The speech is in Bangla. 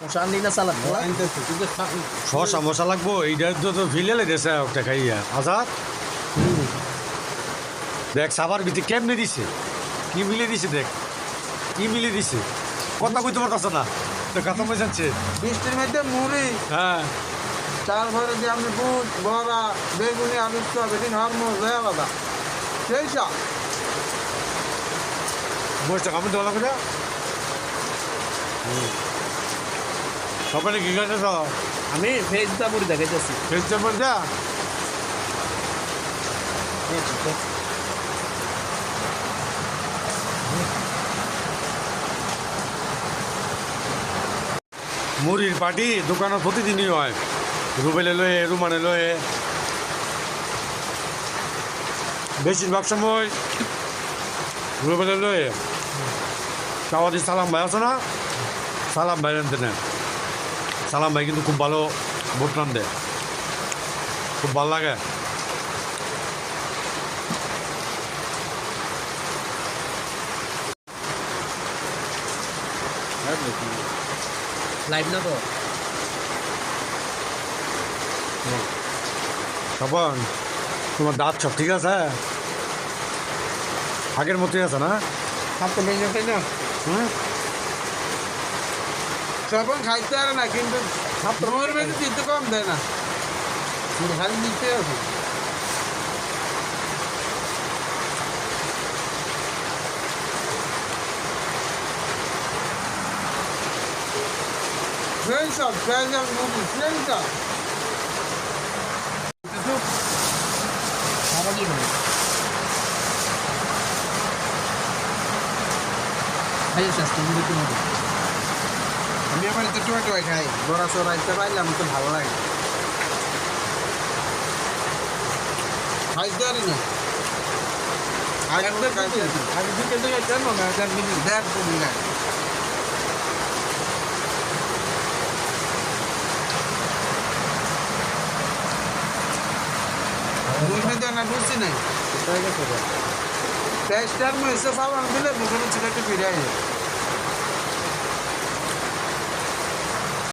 মশা আনলি না চালাক শসা মশা লাগবো এইটা তো ফিলে লেগেছে একটা খাইয়া আজাদ দেখ সাবার ভিতরে কেমনে দিছে কি মিলে দিছে দেখ কি মিলে দিছে কথা কইতে পারতাছ না তো কথা বোঝাচ্ছে বৃষ্টির মধ্যে মুড়ি হ্যাঁ তারপরে যে আপনি বুট বড়া বেগুনি আলু চপ এদিন হরমোজ হয়ে আলাদা সেই সব বসটা কামড় দেওয়া লাগবে না সকালে কি খাইতেছ আমি ভেজটা মুড়ি দেখাইতেছি খেলতে পারছা মুড়ির পার্টি দোকানে প্রতিদিনই হয় রুবেলে লয়ে রুমানে লয়ে বেশিরভাগ সময় রুবেলে লয়ে কাওয়াদি সালাম ভাই আছে না সালাম ভাই রানতে নেন সালাম ভাই কিন্তু খুব ভালো ভোট রান্ধে খুব ভালো লাগে লাইভ না তো তখন তোমার দাঁত সব ঠিক আছে আগের মতোই আছে না হাত তো ভেঙে তাই না হুম তখন খাইতে পারে না কিন্তু মোর বেশি দিতে কম দেয় না খালি দিতে আছে friends of friends of movie friends of খাবার কি মানে খাইয়ে শেষ তুমি দেখতে মতো আমি আবার এতে টমেটো খাই বড়া চড়াইতে পারলে আমার তো ভালো লাগে খাইতে পারি না আগে খাইতে আগে দিকে দিকে কেন না দেখ তুমি না মুখে দেয় না বুঝছি নাই টেস্টার মধ্যে পাওয়া দিলে মুখে ছেলেটা ফিরে আসে